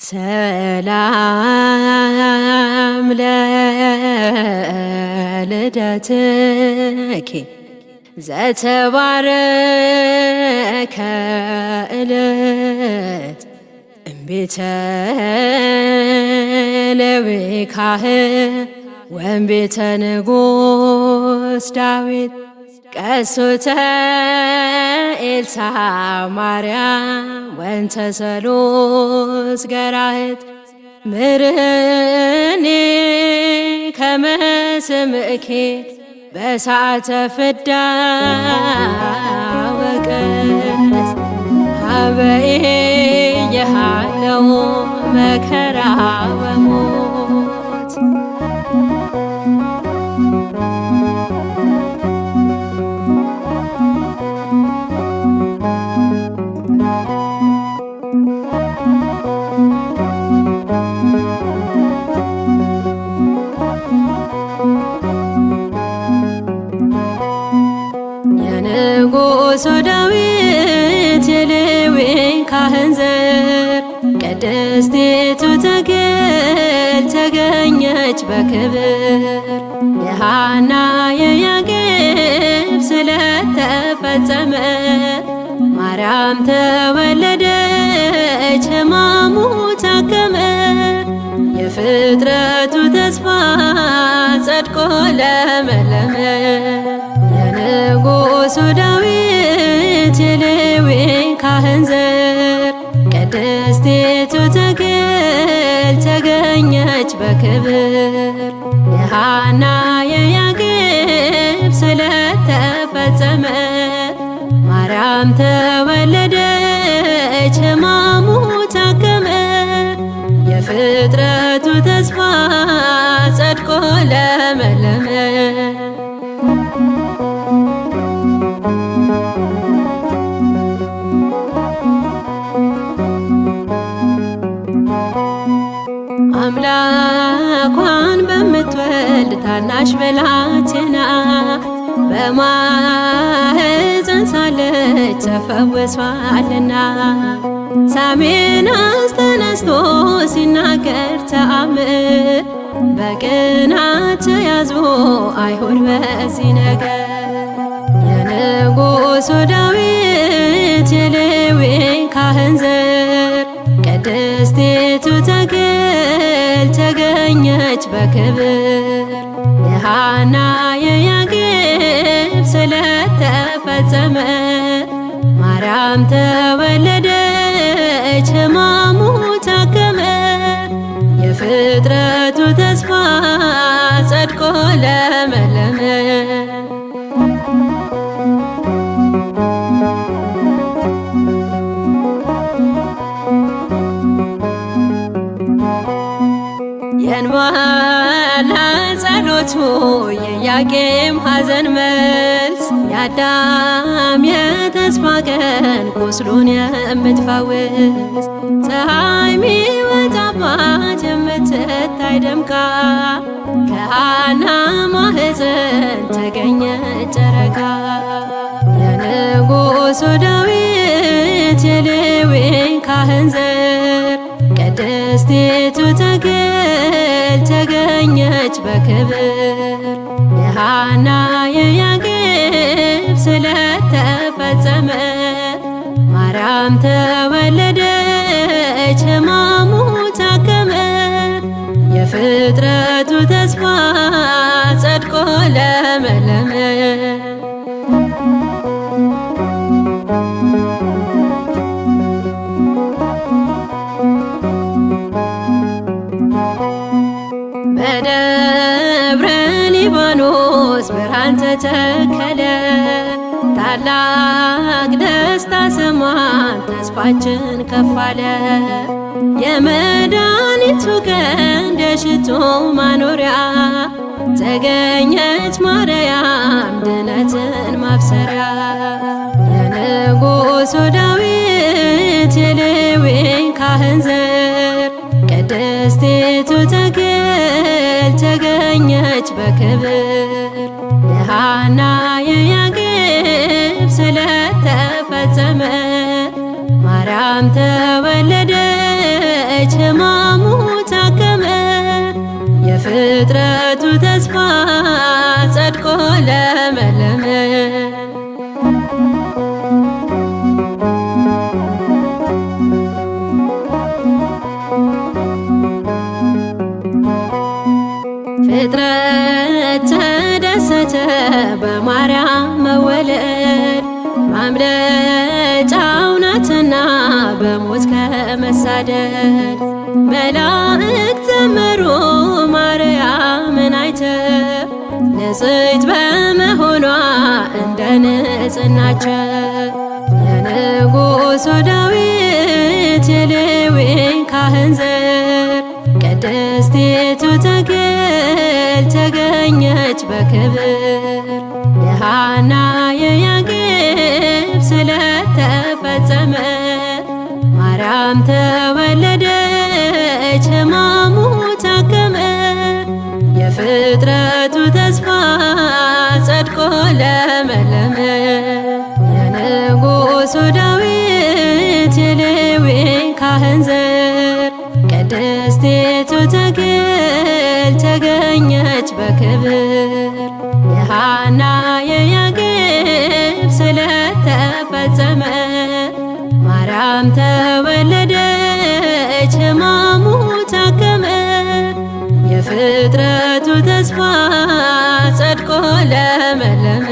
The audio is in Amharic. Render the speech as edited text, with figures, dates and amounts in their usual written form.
ሰላም ለልደትኪ ዘተባረከ ዕለት እምቤተ ለዊካህን ወእምቤተ ንጉሥ ዳዊት ቀሶተ ኤልሳዕ ማርያም ወንተ ሰሎስ ገራህት ምርህኒ ከመ ስምዕኪ በሰዓተ ፍዳ ወቀስ ሀበ ኢየሃለው መከራ ወሞት የንጉሡ ዳዊት የሌዊን ካህን ዘር ቅድስቲቱ ተክል ተገኘች በክብር የሐና የያቄብ ስለተፈጸመ ማርያም ተወለደች ሕማሙ ታከመ የፍጥረቱ ተስፋ ጸድቆ ለመለመ የንጉሡ ዳዊት የሌዊን ካህን ዘር ቅድስቲቱ ተክል ተገኘች በክብር የሐና የያቄብ ስለተፈጸመ ማርያም ተወለደች ሕማሙ ታከመ የፍጥረቱ ተስፋ ጸድቆ ለመለመ አምላኳን በምትወልድ ታናሽ ብላቴና በማኅፀን ሳለች ተፈውሷልና ሳሜናስ ተነስቶ ሲናገር ተአምር በቅናት ተያዙ አይሁድ በዚህ ነገር የንጉሡ ዳዊት የሌዊን ካህን ዘር ቅድስቲቱ ተክል ተገኘች በክብር የሐና የያቄብ ስለተፈጸመ ማርያም ተወለደች ሕማሙ ታከመ የፍጥረቱ ተስፋ ጸድቆ ለመለመ የእንባና ጸሎቱ የያቄም ሐዘን መልስ የአዳም የተስፋ ቀን ቁስሉን የምትፈውስ ፀሐይ ሚወጣባት የምትታይ ደምቃ ከሐና ማኅፀን ተገኘች ጨረቃ የንጉሡ ዳዊት የሌዊን ካህን ዘር ቅድስቲቱ ተክል ተገኘች በክብር የሐና የያቄብ ስለተፈጸመ ማርያም ተወለደች ሕማሙ ታከመ የፍጥረቱ ተስፋ ጸድቆ ለመለመ በደብረ ሊባኖስ ብርሃን ተተከለ ታላቅ ደስታ ሰማን ተስፋችን ከፍ አለ የመድኃኒቱ ቀን የሽቱ ማኖሪያ ተገኘች ማርያም ድነትን ማብሰሪያ የንጉሡ ዳዊት የሌዊን ካህን ዘር ቅድስቲቱ ተክል ተገኘች በክብር የሐና የያቄብ ስለተፈጸመ ማርያም ተወለደች። የፍጥረቱ ተስፋ ጸድቆ ለመለመ። ፍጥረት ተደሰተ በማርያም መወለድ ማምለጫው ናትና በሞት ከመሳደድ። መላእክት ዘመሩ ማርያምን አይተው ንጽሕት በመሆኗ እንደ ንጽሕናቸው። የንጉሡ ዳዊት የሌዊን ካህን ዘር ቅድስቲቱ ተክል ተገኘች በክብር። የሐና የያዕቆብ ስለተፈጸመ ማርያም ተወለደች ሕማሙ ታከመ። የፍጥረቱ ተስፋ ጸድቆ ለመለመ። የንጉሡ ዳዊት የሌዊን ካህን ዘር ቅድስቲቱ ተክል ተገኘች በክብር። የሐና የያዕቆብ ስለተፈጸመ ማርያም ተወለደች ሕማሙ ታከመ። የፍጥረቱ ተስፋ ጸድቆ ለመለመ።